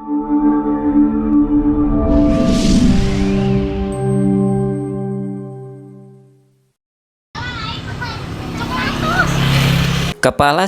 Kepala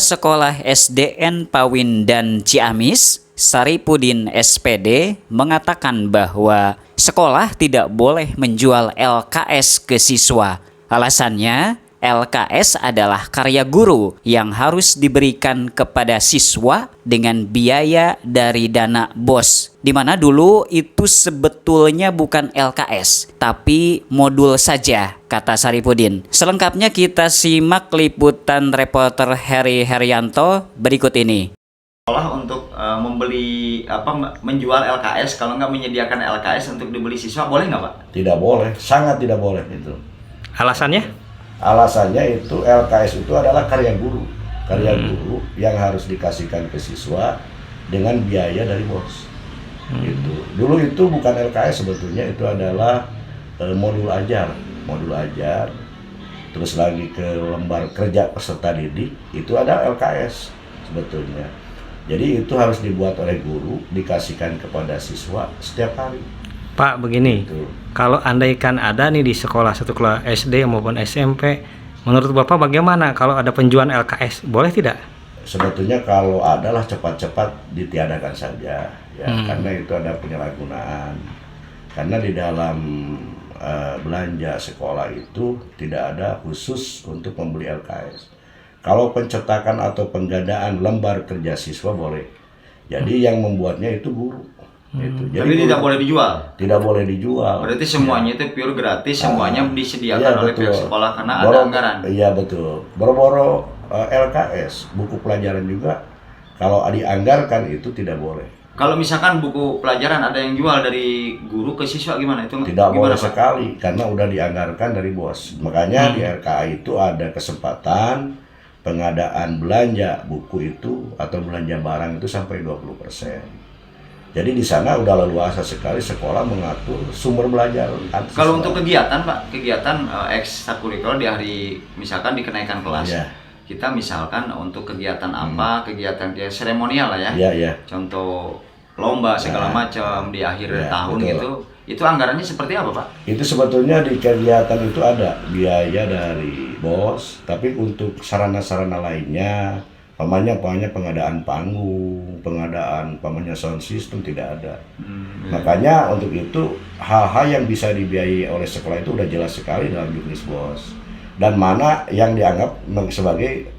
Sekolah SDN Pawindan Ciamis, Saripudin SPD, mengatakan bahwa sekolah tidak boleh menjual LKS ke siswa. Alasannya, LKS adalah karya guru yang harus diberikan kepada siswa dengan biaya dari dana BOS. Di mana dulu itu sebetulnya bukan LKS, tapi modul saja, kata Saripudin. Selengkapnya kita simak liputan reporter Heri Herianto berikut ini. Sekolah untuk menjual LKS, kalau nggak menyediakan LKS untuk dibeli siswa, boleh nggak Pak? Tidak boleh, sangat tidak boleh itu. Alasannya? Alasannya itu LKS itu adalah karya guru yang harus dikasihkan ke siswa dengan biaya dari BOS. Gitu. Dulu itu bukan LKS sebetulnya, itu adalah modul ajar, terus lagi ke lembar kerja peserta didik itu ada LKS sebetulnya. Jadi itu harus dibuat oleh guru, dikasihkan kepada siswa setiap hari. Pak, begini, kalau andaikan ada nih di sekolah SD maupun SMP, menurut Bapak bagaimana kalau ada penjualan LKS? Boleh tidak? Sebetulnya kalau adalah cepat-cepat ditiadakan saja, ya, karena itu ada penyalahgunaan. Karena di dalam belanja sekolah itu tidak ada khusus untuk membeli LKS. Kalau pencetakan atau penggadaan lembar kerja siswa boleh. Jadi yang membuatnya itu guru. Jadi tapi tidak boleh dijual. Tidak boleh dijual. Berarti semuanya itu pure gratis, semuanya disediakan oleh pihak sekolah karena ada anggaran. Iya betul. Boro-boro LKS, buku pelajaran juga kalau dianggarkan itu tidak boleh. Kalau misalkan buku pelajaran ada yang jual dari guru ke siswa gimana itu? Tidak boleh sekali karena udah dianggarkan dari BOS. Makanya di RKA itu ada kesempatan pengadaan belanja buku itu atau belanja barang itu sampai 20%. Jadi di sana udah leluasa sekali sekolah mengatur sumber belajar. Kalau untuk kegiatan Pak, kegiatan ekstrakurikuler di hari misalkan di kenaikan kelas, kita misalkan untuk kegiatan apa, kegiatan seremonial lah ya, contoh lomba segala macam di akhir tahun betul. itu anggarannya seperti apa Pak? Itu sebetulnya di kegiatan itu ada biaya dari BOS, tapi untuk sarana-sarana lainnya, pamannya pengadaan panggung, pengadaan sound system tidak ada. Makanya untuk itu hal-hal yang bisa dibiayai oleh sekolah itu udah jelas sekali dalam juknis BOS. Dan mana yang dianggap sebagai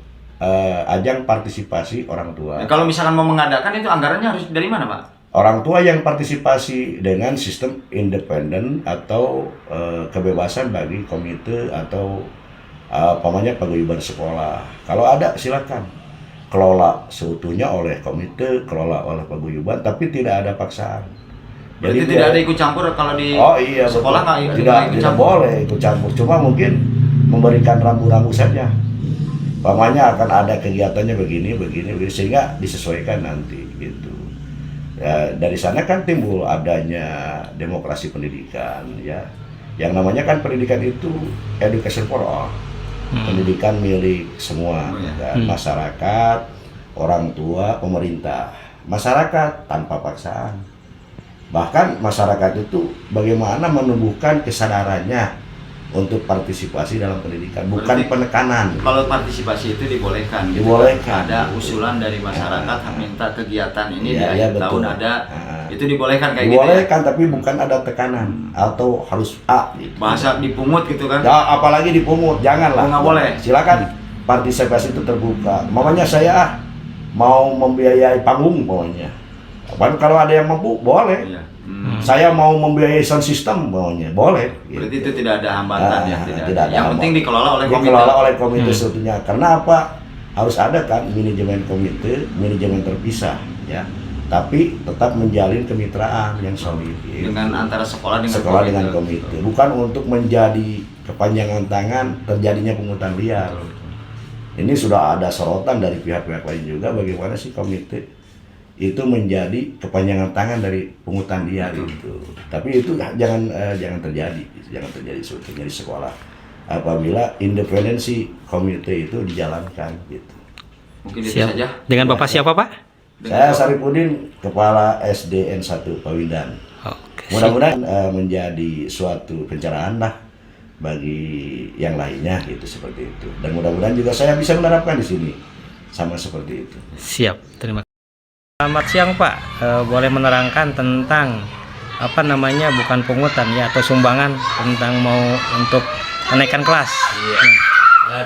ajang partisipasi orang tua. Kalau misalkan mau mengadakan itu anggarannya harus dari mana Pak? Orang tua yang partisipasi dengan sistem independen atau kebebasan bagi komite atau paguyuban sekolah. Kalau ada silakan. Kelola seutuhnya oleh komite, kelola oleh paguyuban, tapi tidak ada paksaan. Jadi tidak ada ikut campur kalau di sekolah nggak tidak boleh ikut campur, cuma mungkin memberikan rambu-rambu saja. Pamannya akan ada kegiatannya begini, sehingga disesuaikan nanti gitu. Ya, dari sana kan timbul adanya demokrasi pendidikan, ya. Yang namanya kan pendidikan itu education for all. Pendidikan milik semua, masyarakat, orang tua, pemerintah, masyarakat tanpa paksaan. Bahkan masyarakat itu bagaimana menumbuhkan kesadarannya untuk partisipasi dalam pendidikan, bukan penekanan. Kalau partisipasi itu dibolehkan. Dibolehkan. Ada usulan dari masyarakat minta kegiatan ini di akhir tahun ada. Itu dibolehkan kayak dibolehkan, gitu ya? Tapi bukan ada tekanan atau harus A gitu. Bahasa dipungut gitu kan? Ya, apalagi dipungut, janganlah. Nggak boleh. Silakan partisipasi itu terbuka. Mamanya saya mau membiayai panggung maunya. Kalau ada yang mampu boleh. Iya. Saya mau membiayai sound system maunya boleh. Berarti itu tidak ada hambatan ya? Tidak ada. Yang penting dikelola oleh komite. Dikelola oleh komite sebetulnya. Karena apa? Harus ada kan manajemen komite, manajemen terpisah, ya. Tapi tetap menjalin kemitraan yang solid dengan antara sekolah dengan komite. Bukan untuk menjadi kepanjangan tangan terjadinya pungutan liar. Ini sudah ada sorotan dari pihak-pihak lain juga bagaimana sih komite itu menjadi kepanjangan tangan dari pungutan liar itu. Tapi itu jangan terjadi sebetulnya di sekolah apabila independensi komite itu dijalankan gitu. Mungkin itu saja. Dengan Bapak siapa Pak? Saya Saripudin, Kepala SDN 1 Pawindan. Oke. Mudah-mudahan menjadi suatu pencerahan lah bagi yang lainnya gitu, seperti itu. Dan mudah-mudahan juga saya bisa menerapkan di sini sama seperti itu. Siap, terima kasih. Selamat siang Pak. Boleh menerangkan tentang apa namanya, bukan pungutan ya, atau sumbangan tentang mau untuk kenaikan kelas? Iya.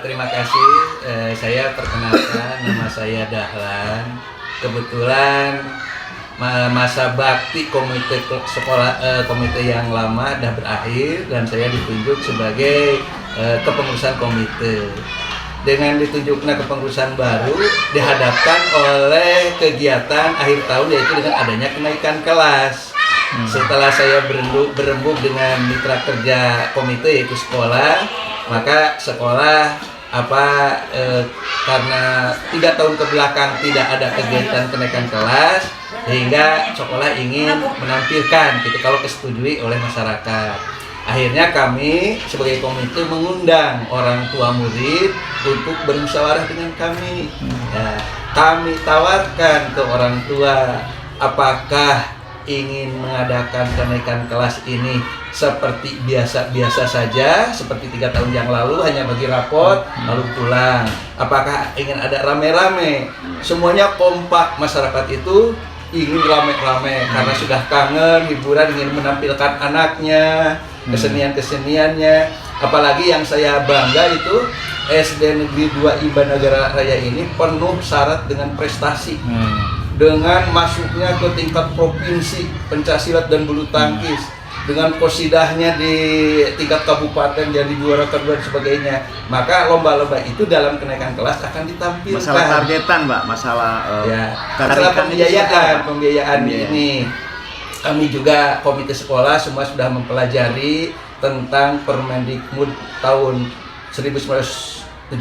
Terima kasih. Saya perkenalkan, nama saya Dahlan. Kebetulan masa bakti komite sekolah, komite yang lama dah berakhir dan saya ditunjuk sebagai kepengurusan komite. Dengan ditunjuknya kepengurusan baru dihadapkan oleh kegiatan akhir tahun, yaitu dengan adanya kenaikan kelas. Setelah saya berembuk dengan mitra kerja komite yaitu sekolah, maka sekolah karena 3 tahun ke belakang tidak ada kegiatan kenaikan kelas, sehingga sekolah ingin menampilkan gitu kalau kesetujui oleh masyarakat. Akhirnya kami sebagai komite mengundang orang tua murid untuk bermusyawarah dengan kami. Ya, kami tawarkan ke orang tua apakah ingin mengadakan kenaikan kelas ini seperti biasa-biasa saja, seperti 3 tahun yang lalu hanya bagi rapot lalu pulang. Apakah ingin ada rame-rame? Semuanya kompak, masyarakat itu ingin rame-rame karena sudah kangen hiburan, ingin menampilkan anaknya, kesenian-keseniannya. Apalagi yang saya bangga itu SD Negeri 2 Imba Nagara Raya ini penuh syarat dengan prestasi. Dengan masuknya ke tingkat provinsi pencaksilat dan bulu tangkis, dengan kosidahnya di tingkat kabupaten jadi juara kedua dan sebagainya, maka lomba-lomba itu dalam kenaikan kelas akan ditampilkan. Masalah targetan, Mbak, masalah masalah pembiayaan ini. Kami juga komite sekolah semua sudah mempelajari tentang Permendikbud tahun 1975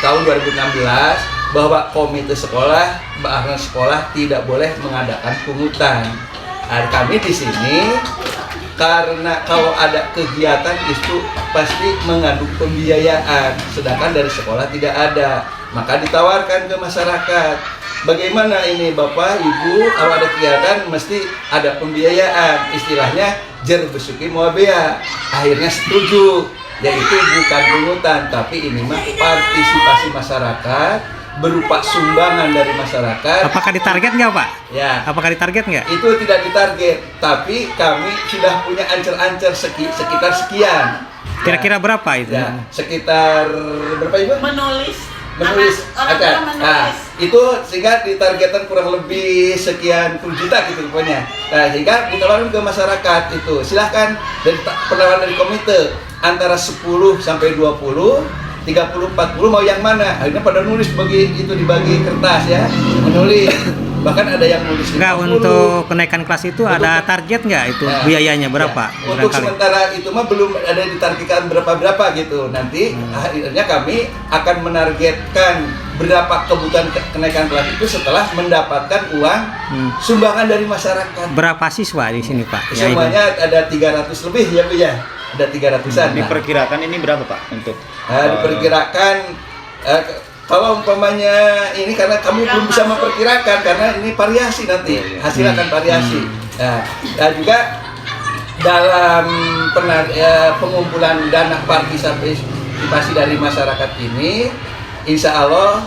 tahun 2016, bahwa komite sekolah, bahkan sekolah tidak boleh mengadakan pungutan. Kami di sini karena kalau ada kegiatan itu pasti mengandung pembiayaan, sedangkan dari sekolah tidak ada. Maka ditawarkan ke masyarakat, bagaimana ini Bapak Ibu, kalau ada kegiatan mesti ada pembiayaan, istilahnya jer besuki moabea. Akhirnya setuju, yaitu bukan pungutan, tapi ini mah partisipasi masyarakat berupa sumbangan dari masyarakat. Apakah ditarget nggak Pak? Ya. Apakah ditarget nggak? Itu tidak ditarget, tapi kami sudah punya ancer-ancer sekitar sekian. Kira-kira berapa itu? Ya, sekitar berapa Ibu? Menulis. Akan. Nah, itu sehingga ditargetkan kurang lebih sekian puluh juta gitu pokoknya. Nah, sehingga ditawarkan ke masyarakat itu. Silahkan dari penawaran dari komite antara 10 sampai 20, 30, 40 mau yang mana? Akhirnya pada nulis dibagi kertas ya, menulis. Bahkan ada yang nulis 50. Enggak, untuk kenaikan kelas itu ada target nggak itu biayanya berapa? Ya. Untuk sementara itu mah belum ada ditargetkan berapa gitu. Nanti akhirnya kami akan menargetkan berapa kebutuhan kenaikan kelas itu setelah mendapatkan uang sumbangan dari masyarakat. Berapa siswa di sini Pak? Semuanya ada 300 lebih ya Bu ya. Ada 300-an. Diperkirakan ini berapa Pak untuk? Diperkirakan kalau umpamanya ini, karena kami belum bisa memperkirakan karena ini variasi nanti, hasil akan variasi. Dan juga dalam pengumpulan dana partisipasi dari masyarakat ini, insya Allah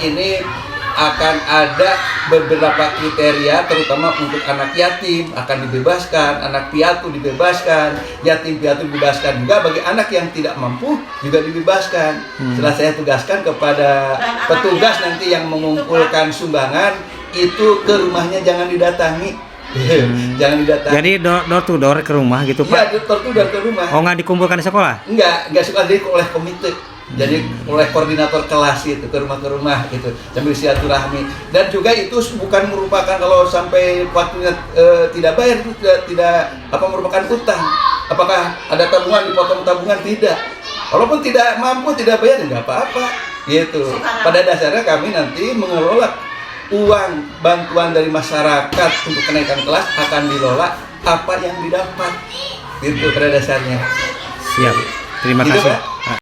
ini akan ada beberapa kriteria, terutama untuk anak yatim akan dibebaskan, anak piatu dibebaskan, yatim piatu dibebaskan, juga bagi anak yang tidak mampu juga dibebaskan. Setelah saya tugaskan kepada petugas nanti yang mengumpulkan sumbangan itu ke rumahnya jangan didatangi. Jangan didatangi. Jadi door to door ke rumah gitu Pak? Iya, door to door ke rumah. Oh, nggak dikumpulkan di sekolah? Enggak suka jadi oleh komite. Jadi oleh koordinator kelas gitu, ke rumah gitu, sambil silaturahmi. Dan juga itu bukan merupakan, kalau sampai waktunya tidak bayar itu tidak merupakan utang. Apakah ada tabungan, dipotong tabungan? Tidak. Walaupun tidak mampu, tidak bayar, nggak apa-apa gitu. Pada dasarnya kami nanti mengelola uang bantuan dari masyarakat untuk kenaikan kelas akan dilola apa yang didapat gitu pada dasarnya. Siap. Terima Gitu, kasih. Pak.